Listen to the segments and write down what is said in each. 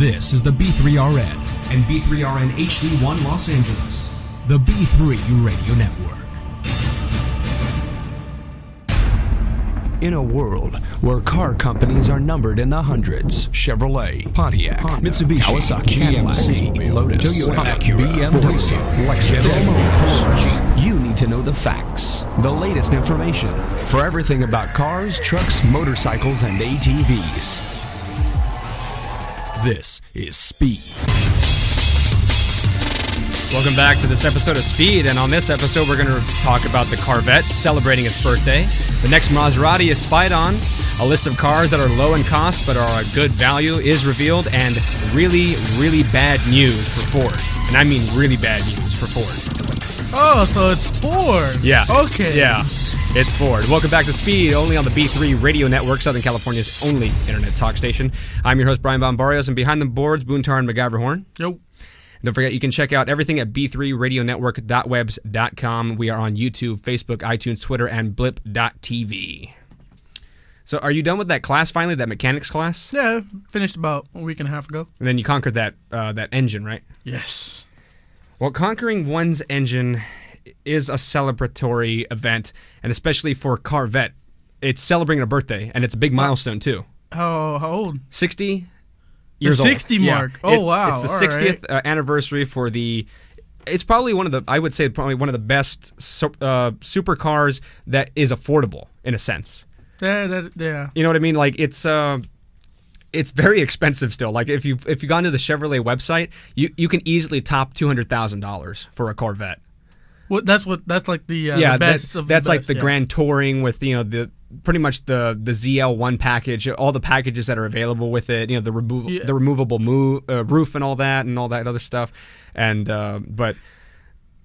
This is the B3RN and B3RN HD1 Los Angeles, the B3 Radio Network. In a world where car companies are numbered in the hundreds, Chevrolet, Pontiac, Honda, Mitsubishi, Kawasaki, GMC, Lotus, Toyota, Acura, BMW, Lexus, you need to know the facts, the latest information for everything about cars, trucks, motorcycles, and ATVs. This is Speed. Welcome back to this episode of Speed, and on this episode we're going to talk about the Corvette celebrating its birthday. The next Maserati is spied on. A list of cars that are low in cost but are a good value is revealed, and really, really bad news for Ford. And I mean really bad news for Ford. Oh, so it's Ford. Yeah. Okay. Yeah, it's Ford. Welcome back to Speed, only on the B3 Radio Network, Southern California's only internet talk station. I'm your host, Brian Bombarios, and behind the boards, Boontar and MacGyver Horn. Yo. Don't forget, you can check out everything at b3radionetwork.webs.com. We are on YouTube, Facebook, iTunes, Twitter, and blip.tv. So are you done with that class finally, that mechanics class? Yeah, finished about a week and a half ago. And then you conquered that engine, right? Yes. Well, conquering one's engine is a celebratory event, and especially for Corvette. It's celebrating a birthday, and it's a big milestone, too. How old? 60 years old. 60 mark. Yeah. Oh, wow. It's the 60th anniversary for the... It's probably one of the... I would say probably one of the best supercars that is affordable, in a sense. Yeah. You know what I mean? Like, it's very expensive still. Like, if you've gone to the Chevrolet website, you can easily top $200,000 for a Corvette. That's like the best of the that's best, like the Grand Touring with the pretty much the ZL1 package, all the packages that are available with it, the removable roof and all that other stuff, and but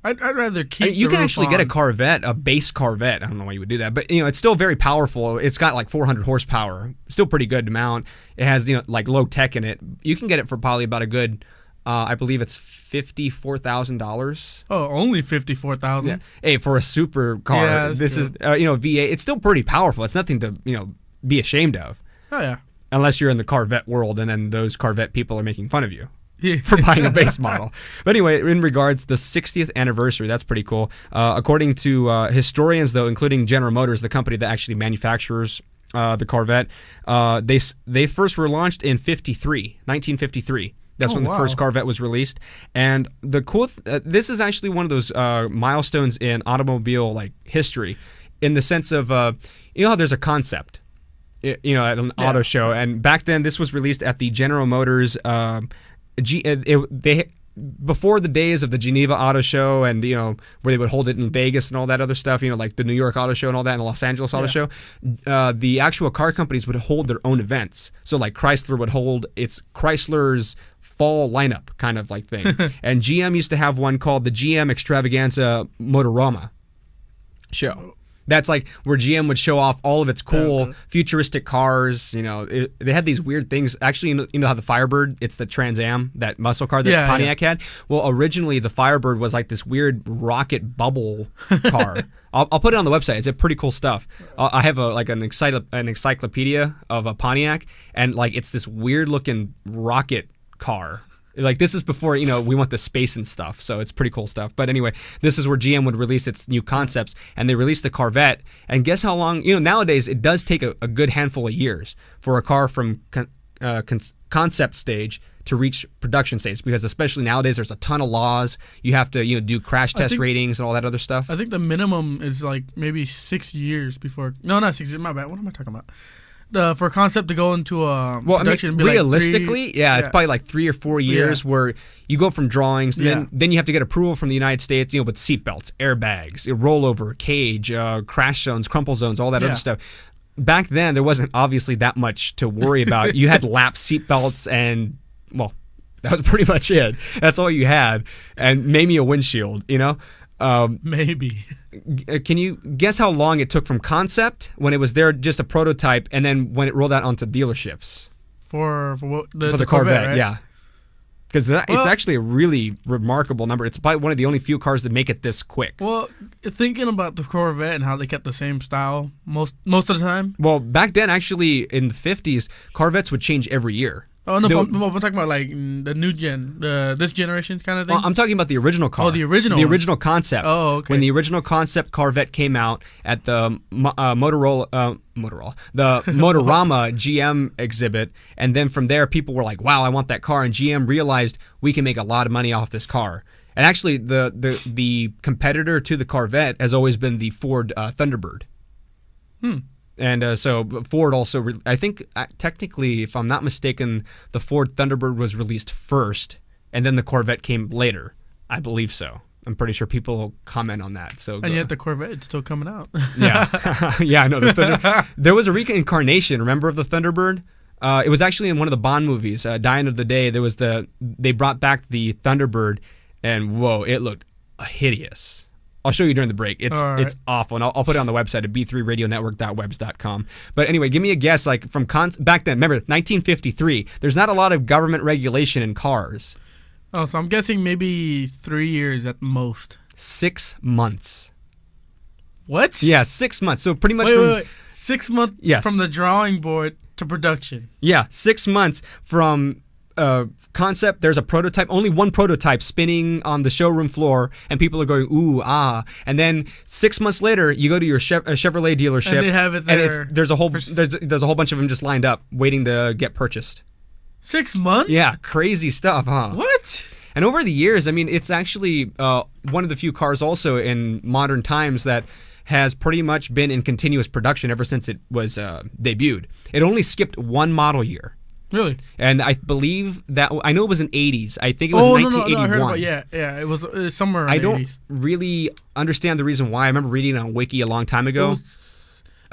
I'd rather keep. You can actually get a Corvette, a base Corvette. I don't know why you would do that, but it's still very powerful. It's got like 400 horsepower, still pretty good to mount. It has like low tech in it. You can get it for probably about a good, I believe it's $54,000. Oh, only $54,000. Yeah. Hey, for a super car, yeah, this is V8. It's still pretty powerful. It's nothing to be ashamed of. Oh yeah. Unless you're in the Corvette world, and then those Corvette people are making fun of you for buying a base model. But anyway, in regards to the 60th anniversary, that's pretty cool. According to historians, though, including General Motors, the company that actually manufactures the Corvette, they first were launched in 1953. That's when the first Corvette was released. And the cool this is actually one of those milestones in automobile history, in the sense of how there's a concept at an auto show, and back then this was released at the General Motors before the days of the Geneva Auto Show, and where they would hold it in Vegas and all that other stuff, like the New York Auto Show and all that, and the Los Angeles Auto Show. The actual car companies would hold their own events. So like Chrysler would hold its Chrysler's fall lineup kind of like thing. And GM used to have one called the GM Extravaganza Motorama show. That's like where GM would show off all of its cool futuristic cars. They had these weird things. Actually, you know how the Firebird, it's the Trans Am, that muscle car that Pontiac had? Well, originally the Firebird was like this weird rocket bubble car. I'll put it on the website. It's a pretty cool stuff. I have an encyclopedia of a Pontiac, and it's this weird looking rocket car. This is before, we want the space and stuff, so it's pretty cool stuff. But anyway, this is where GM would release its new concepts, and they released the Corvette. And guess how long, nowadays it does take a good handful of years for a car from concept stage to reach production stage, because especially nowadays there's a ton of laws. You have to do crash test ratings and all that other stuff. I think the minimum is maybe 6 years before. No, not 6 years. My bad. What am I talking about? For a concept to go into production, realistically, it's probably 3 or 4 years where you go from drawings, and then you have to get approval from the United States, with seatbelts, airbags, rollover, cage, crash zones, crumple zones, all that other stuff. Back then, there wasn't obviously that much to worry about. You had lap seatbelts, and that was pretty much it. That's all you had, and maybe a windshield, maybe. Can you guess how long it took from concept, when it was there just a prototype, and then when it rolled out onto dealerships? For the Corvette, right? Yeah. Because it's actually a really remarkable number. It's probably one of the only few cars that make it this quick. Well, thinking about the Corvette and how they kept the same style most of the time. Well, back then, actually, in the 50s, Corvettes would change every year. Oh no, I'm talking about like the new gen, this generation kind of thing. Well, I'm talking about the original car. Oh, the original. The one. original concept. Oh, okay. When the original concept Corvette came out at the Motorama GM exhibit, and then from there people were like, "Wow, I want that car," and GM realized we can make a lot of money off this car. And actually, the competitor to the Corvette has always been the Ford Thunderbird. And so Ford also, I think technically, if I'm not mistaken, the Ford Thunderbird was released first, and then the Corvette came later. I believe so. I'm pretty sure people will comment on that. So and yet the Corvette is still coming out. Yeah, yeah, I know. There was a reincarnation, remember, of the Thunderbird? It was actually in one of the Bond movies, Dying of the Day. They brought back the Thunderbird, and whoa, it looked hideous. I'll show you during the break. It's awful, and I'll put it on the website at b3radionetwork.webs.com. But anyway, give me a guess. Like back then, remember 1953. There's not a lot of government regulation in cars. Oh, so I'm guessing maybe 3 years at most. 6 months. What? Yeah, 6 months. So pretty much. Wait. 6 months Yes. from the drawing board to production. Yeah, 6 months from concept. There's a prototype, only one prototype spinning on the showroom floor, and people are going ooh ah. And then 6 months later, you go to your Chevrolet dealership, And they have it there. and there's a whole bunch of them just lined up waiting to get purchased. 6 months? Yeah, crazy stuff, huh? What? And over the years, I mean, it's actually one of the few cars also in modern times that has pretty much been in continuous production ever since it was debuted. It only skipped one model year. Really? And I believe that, I know it was in 80s. I think it was 1981. No, I heard about, yeah, it was somewhere around I don't 80s. really understand the reason why. I remember reading it on Wiki a long time ago.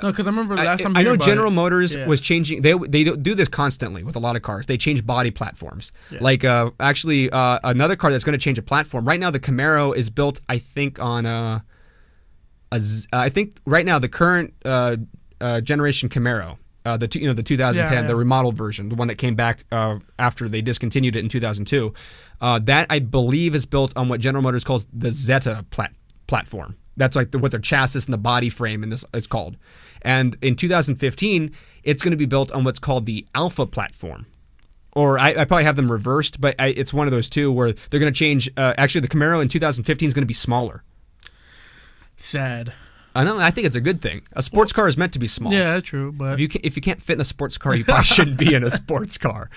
No, because I remember last time I know about General it, Motors yeah. was changing. They do this constantly with a lot of cars. They change body platforms. Yeah. Like actually another car that's going to change a platform. Right now the Camaro is built, I think, on I think right now the current generation Camaro, the 2010, the remodeled version, the one that came back after they discontinued it in 2002. That I believe is built on what General Motors calls the Zeta platform. That's like what their chassis and the body frame and this is called. And in 2015, it's going to be built on what's called the Alpha platform. Or I probably have them reversed, but it's one of those two where they're going to change. Actually, the Camaro in 2015 is going to be smaller. Sad. I think it's a good thing. A sports car is meant to be small. Yeah, that's true. But if you can't fit in a sports car, you probably shouldn't be in a sports car.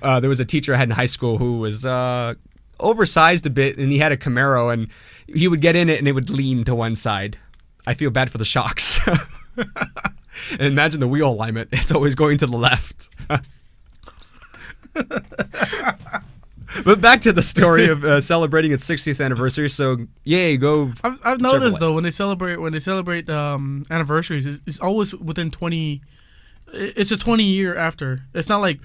There was a teacher I had in high school who was oversized a bit, and he had a Camaro, and he would get in it, and it would lean to one side. I feel bad for the shocks. And imagine the wheel alignment. It's always going to the left. But back to the story of celebrating its 60th anniversary. So, yay, go. I've noticed though when they celebrate anniversaries, it's always within 20. It's a 20 year after. It's not like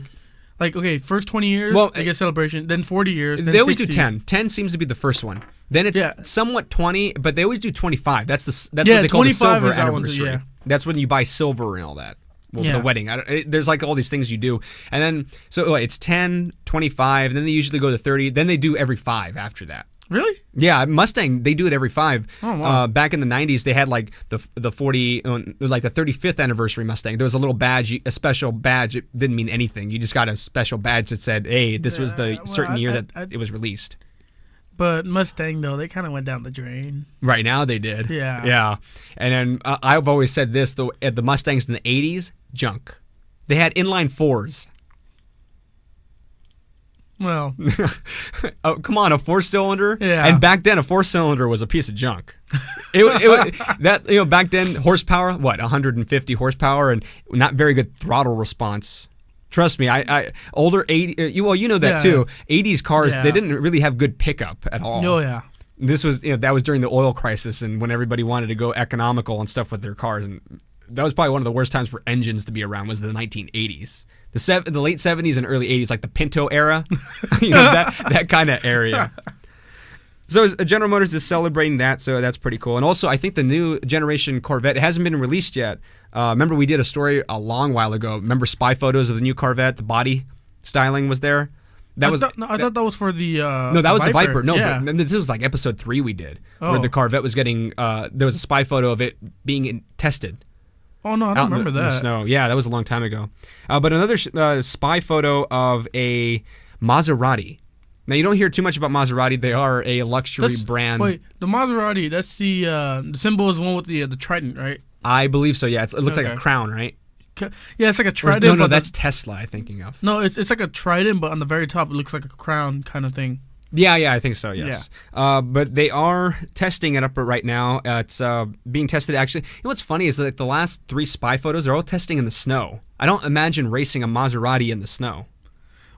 okay, first 20 years they get celebration, then 40 years. Then they always 60. do 10. 10 seems to be the first one. Then it's somewhat 20, but they always do 25. That's what they call the silver anniversary. Yeah. That's when you buy silver and all that. Well, the wedding. There's like all these things you do. And then, so it's 10, 25, and then they usually go to 30. Then they do every 5 after that. Really? Yeah, Mustang, they do it every 5. Oh, wow. Back in the 90s, they had like the 40, like the 35th anniversary Mustang. There was a little badge, a special badge. It didn't mean anything. You just got a special badge that said, hey, this was the certain year that it was released. But Mustang, though, they kind of went down the drain. Right now they did. Yeah. Yeah. And then I've always said this, the Mustangs in the 80s, junk. They had inline 4s. Well. Oh, come on, a 4-cylinder? Yeah. And back then, a 4-cylinder was a piece of junk. It back then, horsepower, 150 horsepower and not very good throttle response. Trust me, I older 80, well, you know that too. 80s cars, they didn't really have good pickup at all. Oh yeah. This was, that was during the oil crisis and when everybody wanted to go economical and stuff with their cars, and that was probably one of the worst times for engines to be around was the 1980s. The late 70s and early 80s, like the Pinto era, that kind of area. So General Motors is celebrating that, so that's pretty cool. And also, I think the new generation Corvette, it hasn't been released yet. Remember we did a story a long while ago. Remember spy photos of the new Corvette? The body styling was there. I thought that was for the no, that was the Viper. No, yeah. but this was like episode 3 we did, where the Corvette was getting. There was a spy photo of it being tested. Oh no, I don't remember in the that. snow. Yeah, that was a long time ago. But another spy photo of a Maserati. Now you don't hear too much about Maserati. They are a luxury brand. Wait, the Maserati. That's the symbol is the one with the trident, right? I believe so. Yeah, it looks like a crown, right? Yeah, it's like a trident. No, that's Tesla. I'm thinking of. No, it's like a trident, but on the very top it looks like a crown kind of thing. Yeah, I think so. Yes. Yeah. But they are testing it up right now. It's being tested. Actually, you know what's funny is that the last 3 spy photos are all testing in the snow. I don't imagine racing a Maserati in the snow.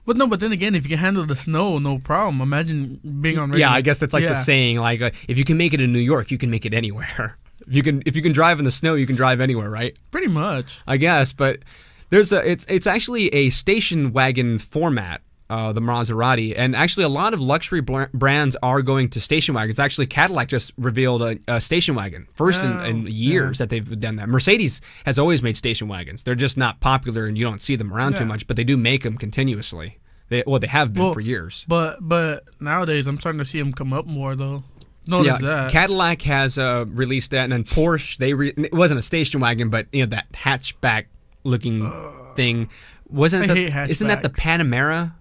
But then again, if you can handle the snow, no problem. Imagine being on. Yeah, I guess that's like the saying. Like, if you can make it in New York, you can make it anywhere. If you can drive in the snow, you can drive anywhere, right? Pretty much. I guess, but it's actually a station wagon format. The Maserati, and actually a lot of luxury brands are going to station wagons. Actually, Cadillac just revealed a station wagon, first in years that they've done that. Mercedes has always made station wagons. They're just not popular, and you don't see them around too much, but they do make them continuously. They have been for years. But nowadays, I'm starting to see them come up more, though. Notice that. Cadillac has released that, and then Porsche, it wasn't a station wagon, but that hatchback looking thing. Isn't that the Panamera?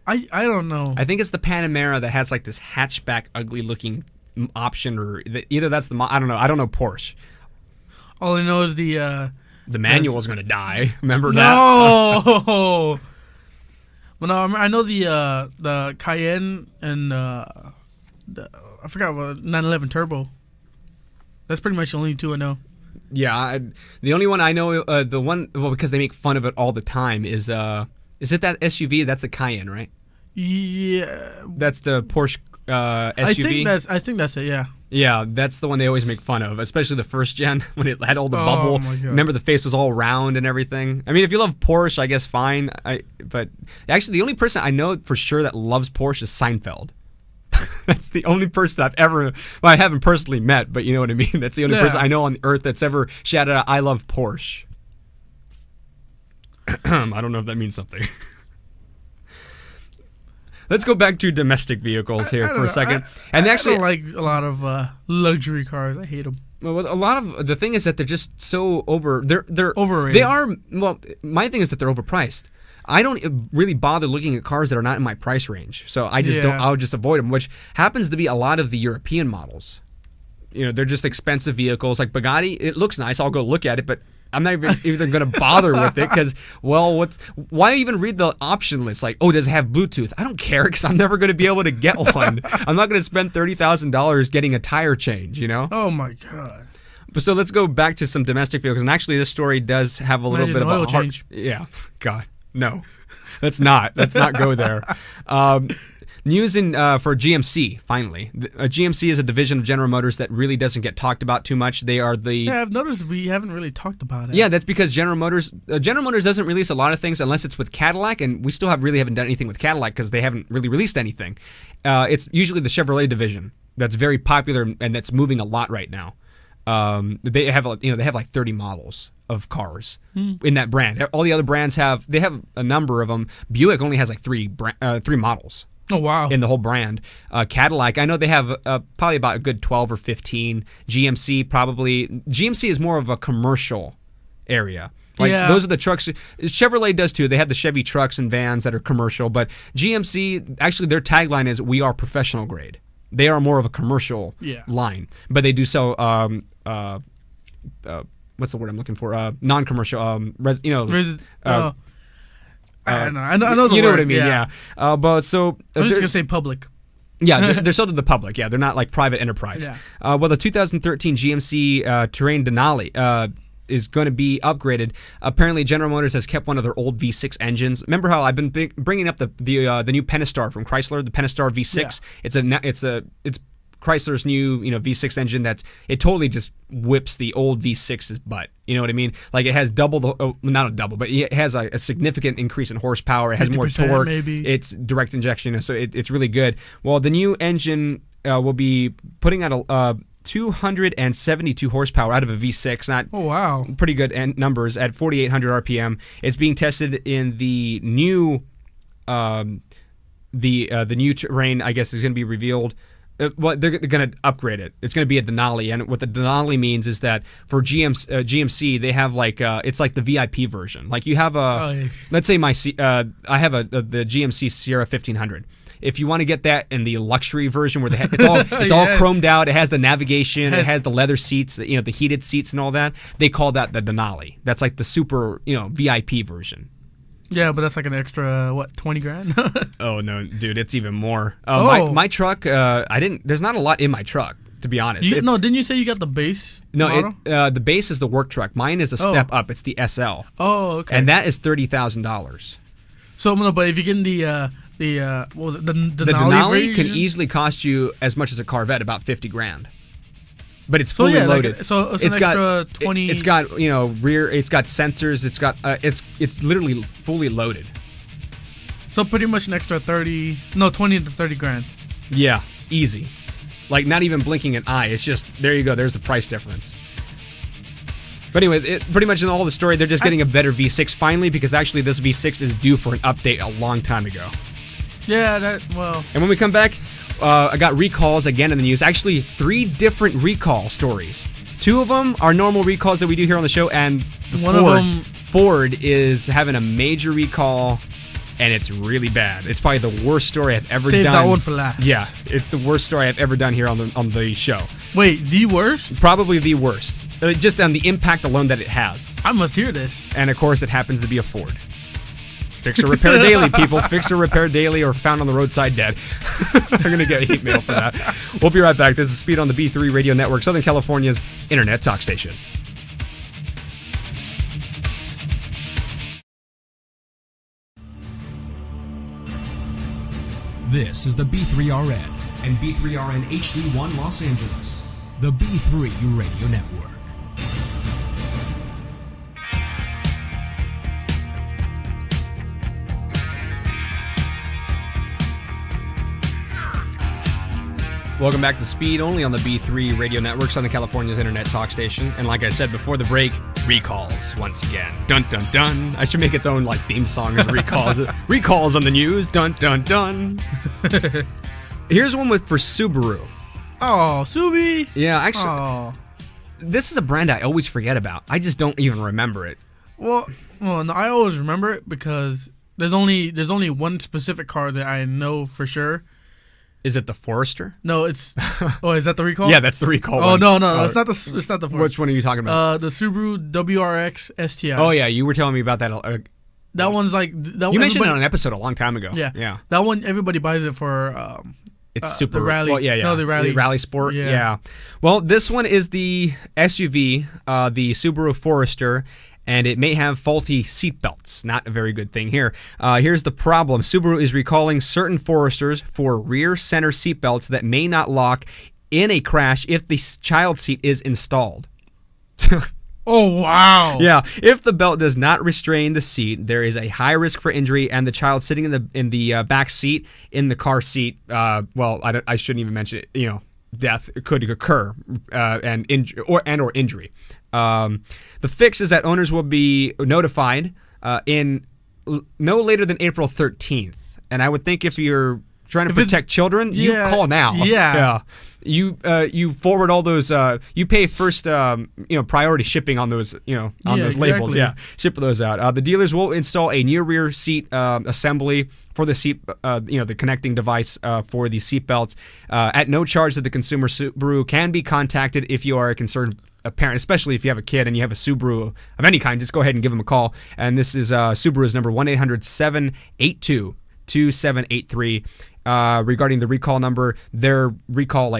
I don't know. I think it's the Panamera that has like this hatchback, ugly looking option, or either that's I don't know. I don't know Porsche. All I know is the manual is going to die. Remember that? No. Well, no, I know the Cayenne and I forgot what 911 Turbo. That's pretty much the only 2 I know. Yeah, the only one I know, because they make fun of it all the time, is it that SUV? That's the Cayenne, right? Yeah. That's the Porsche SUV? I think that's it, yeah. Yeah, that's the one they always make fun of, especially the first gen when it had all the bubble. My God. Remember the face was all round and everything? I mean, if you love Porsche, I guess fine. But actually, the only person I know for sure that loves Porsche is Seinfeld. That's the only person I haven't personally met, but you know what I mean? That's the only person I know on earth that's ever shouted out, I love Porsche. I don't know if that means something. Let's go back to domestic vehicles here for a second. I don't like a lot of luxury cars. I hate them. Well, a lot of the thing is that they're just so they're overrated. They are. Well, my thing is that they're overpriced. I don't really bother looking at cars that are not in my price range, so I just don't. I'll just avoid them, which happens to be a lot of the European models. They're just expensive vehicles. Like Bugatti, it looks nice. I'll go look at it, but I'm not even going to bother with it because, why even read the option list? Like, does it have Bluetooth? I don't care because I'm never going to be able to get one. I'm not going to spend $30,000 getting a tire change, Oh, my God. But so let's go back to some domestic vehicles. And actually, this story does have a little bit of oil a change. Yeah. God, no. Let's not go there. News for GMC, finally. GMC is a division of General Motors that really doesn't get talked about too much. They are the... Yeah, I've noticed we haven't really talked about it. Yeah, that's because General Motors doesn't release a lot of things unless it's with Cadillac, and we still haven't done anything with Cadillac because they haven't really released anything. It's usually the Chevrolet division that's very popular and that's moving a lot right now. They have like 30 models of cars in that brand. All the other brands have a number of them. Buick only has like three models. Oh, wow. In the whole brand. Cadillac, I know they have probably about a good 12 or 15. GMC is more of a commercial area. Those are the trucks. Chevrolet does too. They have the Chevy trucks and vans that are commercial, but GMC, actually their tagline is, we are professional grade. They are more of a commercial line, but they do sell, what's the word I'm looking for? Non-commercial, I know the you know word, what I mean, yeah. But so I'm just gonna say public. Yeah, they're sold to the public. Yeah, they're not like private enterprise. Yeah. Well, the 2013 GMC Terrain Denali is going to be upgraded. Apparently, General Motors has kept one of their old V6 engines. Remember how I've been bringing up the new Pentastar from Chrysler, the Pentastar V6? Yeah. It's Chrysler's new V6 engine it totally just whips the old V6's butt. You know what I mean? Like it has not a double, but it has a significant increase in horsepower. It has more torque. Maybe. It's direct injection, so it's really good. Well, the new engine will be putting out 272 horsepower out of a V6. Oh, wow. Pretty good numbers at 4,800 RPM. It's being tested in the new the new Terrain, I guess, is going to be revealed Well, they're going to upgrade it. It's going to be a Denali, and what the Denali means is that for GMC, they have like it's like the VIP version. Like you have let's say I have the GMC Sierra 1500. If you want to get that in the luxury version where it's all chromed out, it has the navigation, it has the leather seats, the heated seats and all that. They call that the Denali. That's like the super VIP version. Yeah, but that's like an extra, what, 20 grand? Oh, no, dude, it's even more. My truck, there's not a lot in my truck, to be honest. Didn't you say you got the base model? The base is the work truck. Mine is a step up. It's the SL. Oh, okay. And that is $30,000. So, but if you get the Denali can easily cost you as much as a Corvette, about 50 grand. But it's fully loaded. It's an extra 20. It's got rear. It's got sensors. It's got it's literally fully loaded. So pretty much an extra 20 to 30 grand. Yeah, easy. Like not even blinking an eye. It's just there you go. There's the price difference. But anyway, pretty much in all the story, they're just getting a better V6 finally because actually this V6 is due for an update a long time ago. Yeah, And when we come back. I got recalls again in the news. Actually, 3 different recall stories. 2 of them are normal recalls that we do here on the show, and Ford is having a major recall, and it's really bad. It's probably the worst story I've ever done. Save that one for last. Yeah, it's the worst story I've ever done here on the show. Wait, the worst? Probably the worst. Just on the impact alone that it has. I must hear this. And of course, it happens to be a Ford. Fix or repair daily, people. Fix or repair daily or found on the roadside dead. I'm going to get hate mail for that. We'll be right back. This is Speed on the B3 Radio Network, Southern California's internet talk station. This is the B3RN and B3RN HD1 Los Angeles. The B3 Radio Network. Welcome back to Speed, only on the B3 Radio Network, Southern California's internet talk station. And like I said before the break, recalls once again. Dun, dun, dun. I should make its own theme song as recalls. Recalls on the news. Dun, dun, dun. Here's one for Subaru. Oh, Subi. Yeah, actually, this is a brand I always forget about. I just don't even remember it. Well, no, I always remember it because there's only one specific car that I know for sure. Is it the Forester? No, it's. Oh, is that the recall? Yeah, that's the recall. Oh, no, it's not the. It's not the Forester. Which one are you talking about? The Subaru WRX STI. Oh yeah, you were telling me about that. That one's like that. You mentioned it on an episode a long time ago. Yeah. That one, everybody buys it for. It's super. The rally. Well, yeah. No, the rally sport. Yeah. Well, this one is the SUV, the Subaru Forester. And it may have faulty seat belts. Not a very good thing here. Here's the problem. Subaru is recalling certain Foresters for rear center seat belts that may not lock in a crash if the child seat is installed. Oh, wow. Yeah. If the belt does not restrain the seat, there is a high risk for injury, and the child sitting in the back seat, in the car seat, I shouldn't even mention it, death could occur and injury. The fix is that owners will be notified in no later than April 13th. And I would think if you're trying to protect children, you call now. Yeah. You forward all those. You pay first, priority shipping on those, those labels. Yeah, ship those out. The dealers will install a near rear seat assembly for the seat, the connecting device for the seat belts. At no charge to the consumer, Subaru can be contacted if you are a concerned parent, especially if you have a kid and you have a Subaru of any kind. Just go ahead and give them a call. And this is Subaru's number 1-800-782-2783. Regarding the recall number, their recall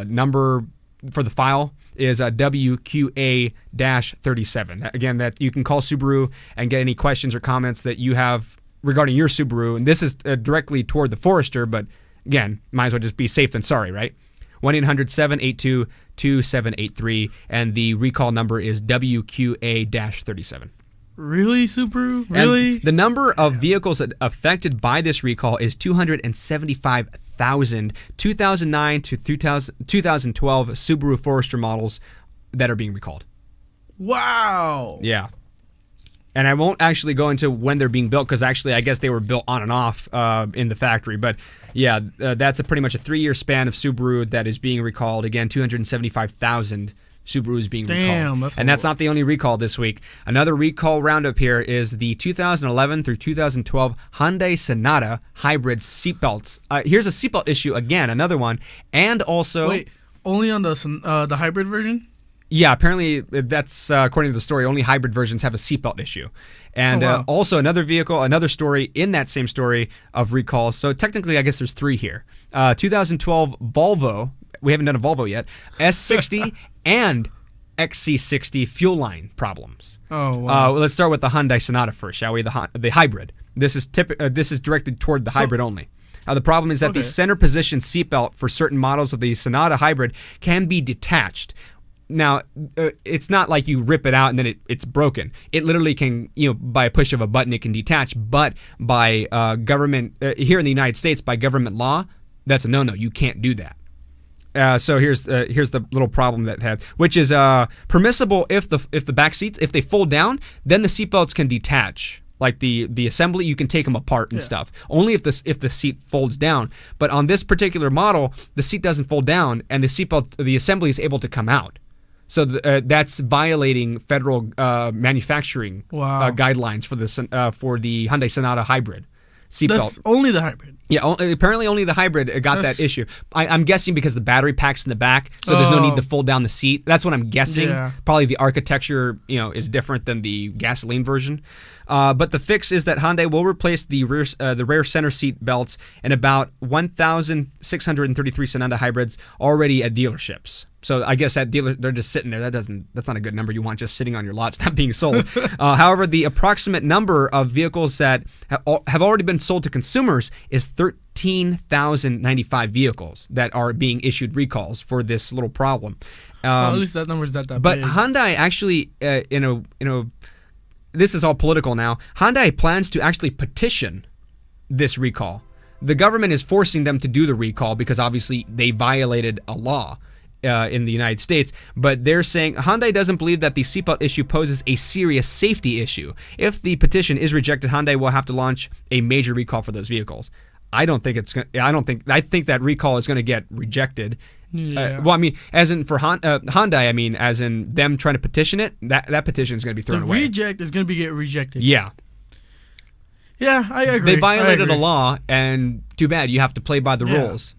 number for the file is WQA-37. Again, that you can call Subaru and get any questions or comments that you have regarding your Subaru. And this is directly toward the Forester, but again, might as well just be safe than sorry, right? 1-800-782-2783, and the recall number is WQA-37. Really, Subaru? Really? And the number of vehicles affected by this recall is 275,000 2009 to 2012 Subaru Forester models that are being recalled. Wow. Yeah. And I won't actually go into when they're being built because actually I guess they were built on and off in the factory. But yeah, that's pretty much a 3-year span of Subaru that is being recalled. Again, 275,000 Subarus being recalled. And that's not the only recall this week. Another recall roundup here is the 2011 through 2012 Hyundai Sonata hybrid seatbelts. Here's a seatbelt issue again, another one. And also... Wait, only on the hybrid version? Yeah, apparently that's according to the story. Only hybrid versions have a seatbelt issue, and also another story in that same story of recalls. So technically, I guess there's 3 here. 2012 Volvo. We haven't done a Volvo yet. S60 and XC60 fuel line problems. Oh wow. Let's start with the Hyundai Sonata first, shall we? The hybrid. This is directed toward the hybrid only. The problem is that the center position seatbelt for certain models of the Sonata hybrid can be detached. Now, it's not like you rip it out and then it's broken. It literally can, by a push of a button, it can detach. But by government, here in the United States, by government law, that's a no-no. You can't do that. So here's the little problem that had, which is permissible if the back seats, if they fold down, then the seatbelts can detach. Like the assembly, you can take them apart and stuff. Only if the seat folds down. But on this particular model, the seat doesn't fold down, and the assembly is able to come out. So that's violating federal manufacturing guidelines for the Hyundai Sonata hybrid seatbelt. That's only the hybrid. Yeah, apparently only the hybrid got that issue. I'm guessing because the battery pack's in the back, so there's no need to fold down the seat. That's what I'm guessing. Yeah. Probably the architecture, is different than the gasoline version. But the fix is that Hyundai will replace the rear center seat belts in about 1,633 Sonata hybrids already at dealerships. So I guess at dealer they're just sitting there. That's not a good number you want just sitting on your lots not being sold. However, the approximate number of vehicles that have already been sold to consumers is 13,095 vehicles that are being issued recalls for this little problem. Well, at least that number's not that but big. But Hyundai actually, this is all political now. Hyundai plans to actually petition this recall. The government is forcing them to do the recall because obviously they violated a law in the United States, but they're saying Hyundai doesn't believe that the seatbelt issue poses a serious safety issue. If the petition is rejected, Hyundai will have to launch a major recall for those vehicles. I think that recall is going to get rejected. Yeah. Well, I mean, as in for Hyundai, I mean, as in them trying to petition it, that petition is going to be thrown away. The reject is going to get rejected. Yeah. Yeah, I agree. They violated a law, and too bad. You have to play by the rules.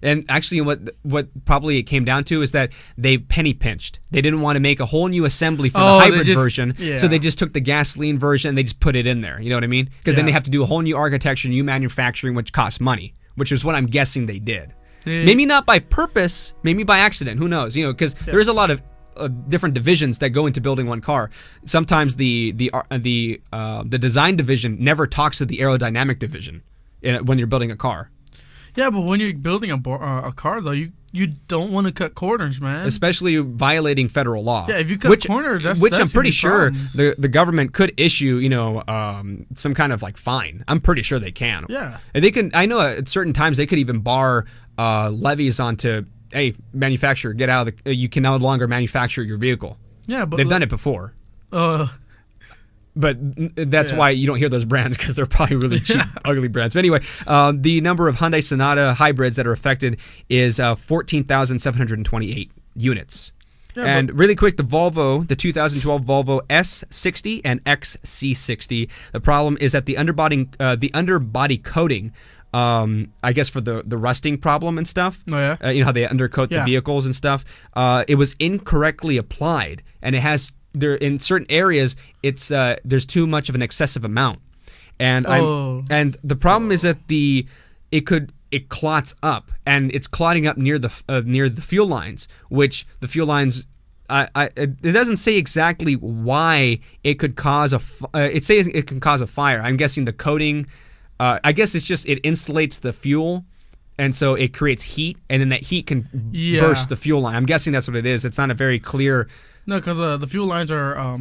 And actually, what probably it came down to is that they penny pinched. They didn't want to make a whole new assembly for the hybrid version, so they just took the gasoline version and they just put it in there. You know what I mean? Because then they have to do a whole new architecture, new manufacturing, which costs money, which is what I'm guessing they did. Maybe not by purpose, maybe by accident. Who knows? Because there is a lot of different divisions that go into building one car. Sometimes the design division never talks to the aerodynamic division when you're building a car. Yeah, but when you're building a car, though, you don't want to cut corners, man. Especially violating federal law. Yeah, if you cut corners, that's I'm pretty sure the government could issue, some kind of like fine. I'm pretty sure they can. Yeah, and they can. I know at certain times they could even bar levies onto, hey, manufacturer, get out of you can no longer manufacture your vehicle. Yeah, but they've done it before. But that's why you don't hear those brands, because they're probably really cheap, ugly brands. But anyway, the number of Hyundai Sonata hybrids that are affected is 14,728 units. Yeah, and really quick, the 2012 Volvo S60 and XC60, the problem is that the underbody coating, I guess for the rusting problem and stuff. Oh, yeah? You know how they undercoat the vehicles and stuff? It was incorrectly applied, and it has... There in certain areas, it's there's too much of an excessive amount, and the problem is that it clots up, and it's clotting up near the fuel lines, which the fuel lines. It doesn't say exactly why it could cause it says it can cause a fire. I'm guessing the coating. I guess it's just it insulates the fuel. And so it creates heat, and then that heat can burst the fuel line. I'm guessing that's what it is. It's not a very clear. No, because the fuel lines are.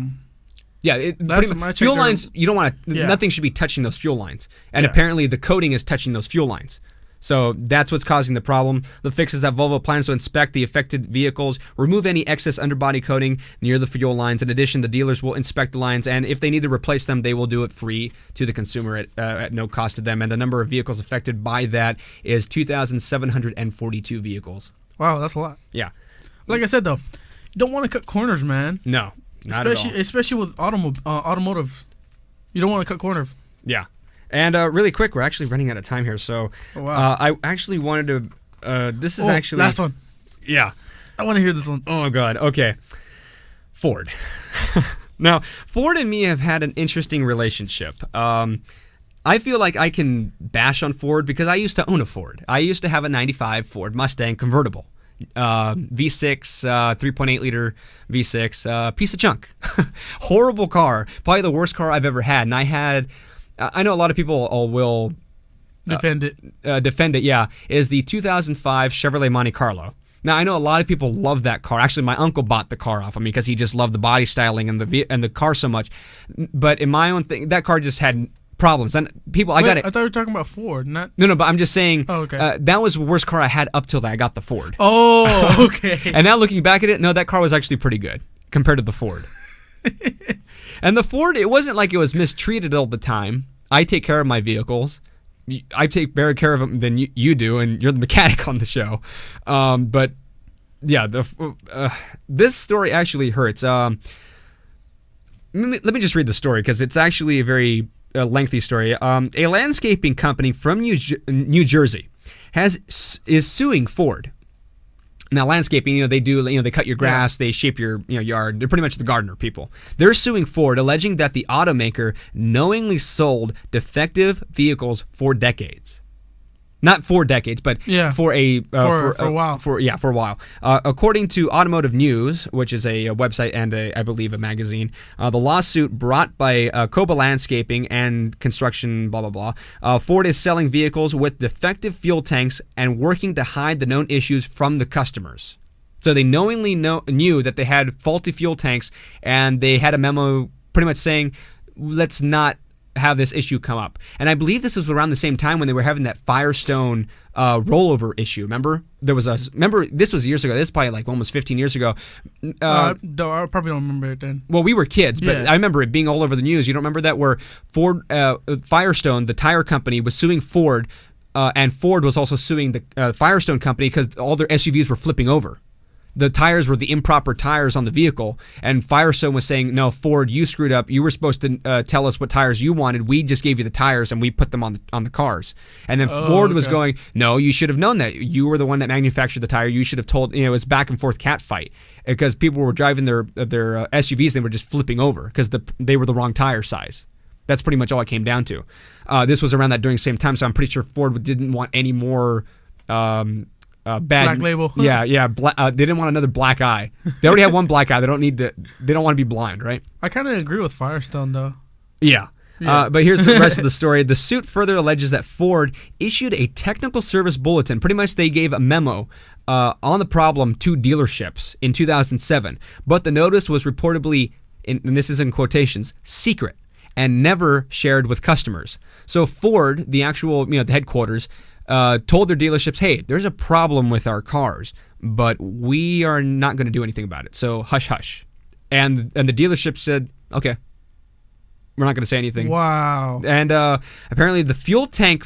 Fuel lines. You don't want to. Nothing should be touching those fuel lines, and apparently the coating is touching those fuel lines. So that's what's causing the problem. The fix is that Volvo plans to inspect the affected vehicles, remove any excess underbody coating near the fuel lines. In addition, the dealers will inspect the lines, and if they need to replace them, they will do it free to the consumer at no cost to them. And the number of vehicles affected by that is 2,742 vehicles. Wow, that's a lot. Yeah. Like I said, though, you don't want to cut corners, man. No, not at all. Especially with automotive. You don't want to cut corners. Yeah. And really quick, we're actually running out of time here, so I actually wanted to. This is actually last one. Yeah, I want to hear this one. Oh God. Okay. Ford. Now, Ford and me have had an interesting relationship. I feel like I can bash on Ford because I used to own a Ford. I used to have a '95 Ford Mustang convertible. V6, 3.8 liter V6, piece of junk. Horrible car. Probably the worst car I've ever had. And I know a lot of people will defend it. Yeah, is the 2005 Chevrolet Monte Carlo. Now I know a lot of people love that car. Actually, my uncle bought the car off of me because he just loved the body styling and the car so much. But in my own thing, that car just had problems. And people, I got it. I thought you were talking about Ford, not. No, but I'm just saying. Oh, okay. That was the worst car I had up till I got the Ford. Oh, okay. And now looking back at it, no, that car was actually pretty good compared to the Ford. And the Ford, it wasn't like it was mistreated all the time. I take care of my vehicles. I take better care of them than you do, and you're the mechanic on the show. But yeah, this story actually hurts. Let me just read the story because it's actually a very lengthy story. A landscaping company from New Jersey is suing Ford. Now, landscaping, they cut your grass, they shape your yard. They're pretty much the gardener people. They're suing Ford, alleging that the automaker knowingly sold defective vehicles for decades. Not 4 decades, but for a while. For a while. According to Automotive News, which is a website and I believe a magazine, the lawsuit brought by Koba Landscaping and Construction, blah blah blah. Ford is selling vehicles with defective fuel tanks and working to hide the known issues from the customers. So they knowingly knew that they had faulty fuel tanks, and they had a memo pretty much saying, "Let's not have this issue come up." And I believe this was around the same time when they were having that Firestone rollover issue. Remember this was years ago. This is probably like almost 15 years ago. I probably don't remember it then. Well, we were kids, but I remember it being all over the news. You don't remember that, where Ford, Firestone, the tire company, was suing Ford, and Ford was also suing the Firestone company because all their SUVs were flipping over. The tires were the improper tires on the vehicle, and Firestone was saying, "No, Ford, you screwed up. You were supposed to tell us what tires you wanted. We just gave you the tires, and we put them on the cars." And then Ford was going, "No, you should have known that. You were the one that manufactured the tire. You should have told." It was back and forth cat fight because people were driving their SUVs, and they were just flipping over because they were the wrong tire size. That's pretty much all it came down to. This was around that during the same time, so I'm pretty sure Ford didn't want any more. Bad black label. Yeah. They didn't want another black eye. They already have one black eye. They don't want to be blind, right? I kind of agree with Firestone though. Yeah. But here's the rest of the story. The suit further alleges that Ford issued a technical service bulletin. Pretty much they gave a memo on the problem to dealerships in 2007. But the notice was reportedly, and this is in quotations, secret and never shared with customers. So Ford, the actual, the headquarters, told their dealerships, "Hey, there's a problem with our cars, but we are not going to do anything about it. So hush, hush." And the dealership said, "Okay, we're not going to say anything." Wow. And apparently, the fuel tank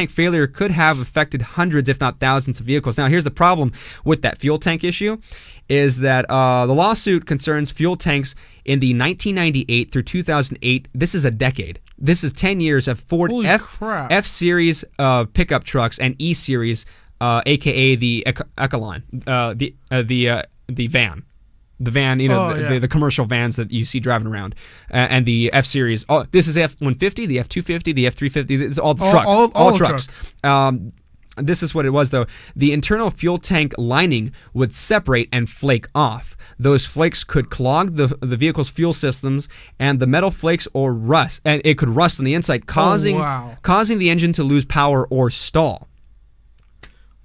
failure could have affected hundreds, if not thousands, of vehicles. Now, here's the problem with that fuel tank issue: is that the lawsuit concerns fuel tanks in the 1998 through 2008. This is a decade. This is 10 years of Ford F-Series pickup trucks and E-Series, aka the Ecoline, the van. The van, the commercial vans that you see driving around, and the F-Series. Oh, this is F-150, the F-250, the F-350. This is all the trucks. All trucks. This is what it was, though. The internal fuel tank lining would separate and flake off. Those flakes could clog the vehicle's fuel systems, and the metal flakes or rust, and it could rust on the inside, causing the engine to lose power or stall.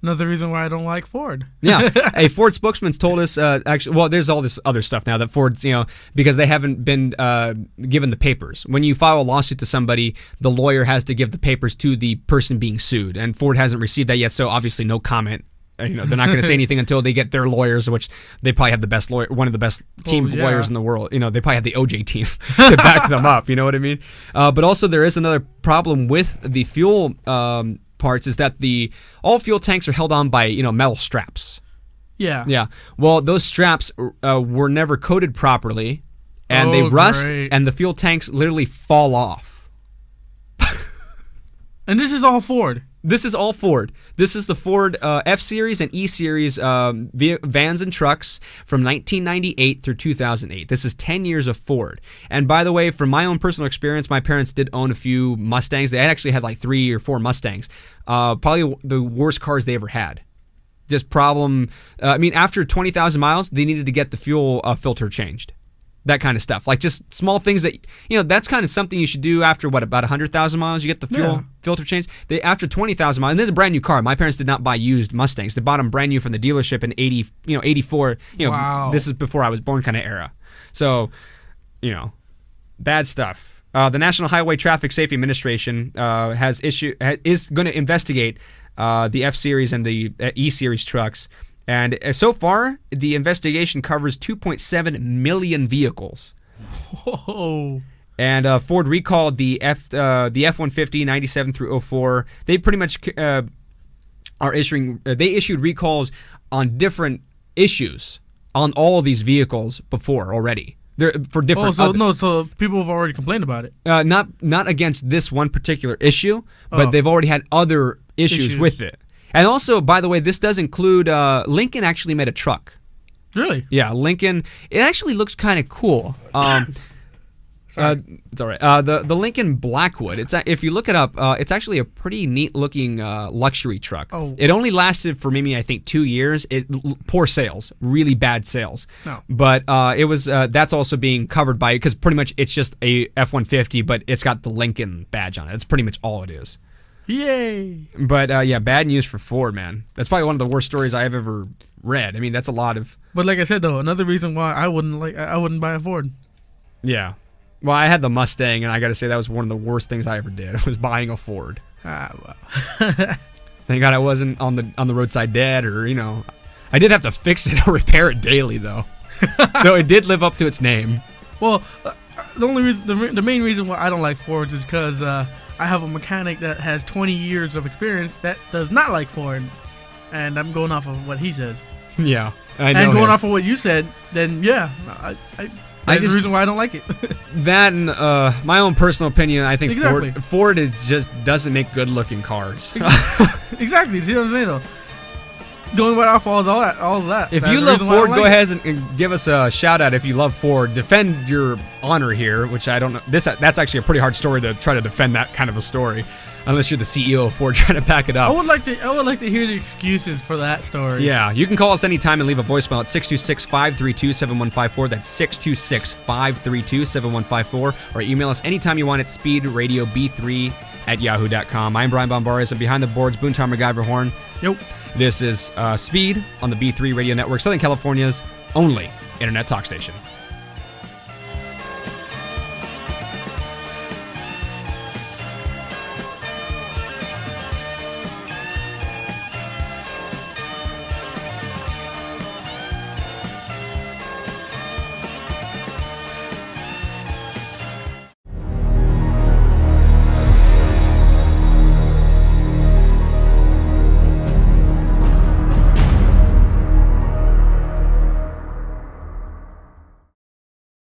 Another reason why I don't like Ford. Yeah, a Ford spokesman's told us actually. Well, there's all this other stuff now that Ford's because they haven't been given the papers. When you file a lawsuit to somebody, the lawyer has to give the papers to the person being sued, and Ford hasn't received that yet. So obviously, no comment. They're not going to say anything until they get their lawyers, which they probably have the best lawyer, one of the best team of lawyers in the world. They probably have the OJ team to back them up. You know what I mean? But also, there is another problem with the fuel. Parts is that all fuel tanks are held on by metal straps. Yeah. Well, those straps were never coated properly, and they rust, and the fuel tanks literally fall off. And this is all Ford. This is all Ford. This is the Ford F-Series and E-Series vans and trucks from 1998 through 2008. This is 10 years of Ford. And by the way, from my own personal experience, my parents did own a few Mustangs. They actually had like 3 or 4 Mustangs. Probably the worst cars they ever had. Just problem. After 20,000 miles, they needed to get the fuel filter changed. That kind of stuff. Like just small things that, that's kind of something you should do after about 100,000 miles. You get the fuel filter changed. After 20,000 miles, and this is a brand new car. My parents did not buy used Mustangs. They bought them brand new from the dealership in 84. Wow. This is before I was born kind of era. So, bad stuff. The National Highway Traffic Safety Administration is going to investigate the F-Series and the E-Series trucks. And so far, the investigation covers 2.7 million vehicles. Whoa! And Ford recalled the F-150 97 through 04. They pretty much are issuing. They issued recalls on different issues on all of these vehicles before already. They're for different. So people have already complained about it. Not against this one particular issue, but they've already had other issues with it. And also, by the way, this does include Lincoln actually made a truck. Really? Yeah, Lincoln. It actually looks kind of cool. It's all right. The Lincoln Blackwood. If you look it up, it's actually a pretty neat looking luxury truck. Oh. It only lasted for maybe I think 2 years. Poor sales, really bad sales. No. But it was that's also being covered by because pretty much it's just a F-150, but it's got the Lincoln badge on it. That's pretty much all it is. Yay! But bad news for Ford, man. That's probably one of the worst stories I've ever read. I mean, that's a lot of. But like I said, though, another reason why I wouldn't buy a Ford. Yeah. Well, I had the Mustang, and I got to say that was one of the worst things I ever did. Was buying a Ford. Well. Thank God I wasn't on the roadside dead, or I did have to fix it or repair it daily though. So it did live up to its name. Well, the main reason why I don't like Fords is because I have a mechanic that has 20 years of experience that does not like Ford, and I'm going off of what he says. Yeah, I know. And going off of what you said, then yeah, that's the reason why I don't like it. That and my own personal opinion, I think exactly. Ford just doesn't make good-looking cars. Exactly. See what I'm saying though? Going right off all of that. If you love Ford, go ahead and give us a shout out. If you love Ford, defend your honor here, which I don't know. That's actually a pretty hard story to try to defend that kind of a story, unless you're the CEO of Ford trying to back it up. I would like to hear the excuses for that story. Yeah, you can call us anytime and leave a voicemail at 626-532-7154. That's 626-532-7154, or email us anytime you want at speedradiob3@yahoo.com. I'm Brian Bombarius, and behind the boards, Boontar MacGyver Horn. Yep. This is Speed on the B3 Radio Network, Southern California's only internet talk station.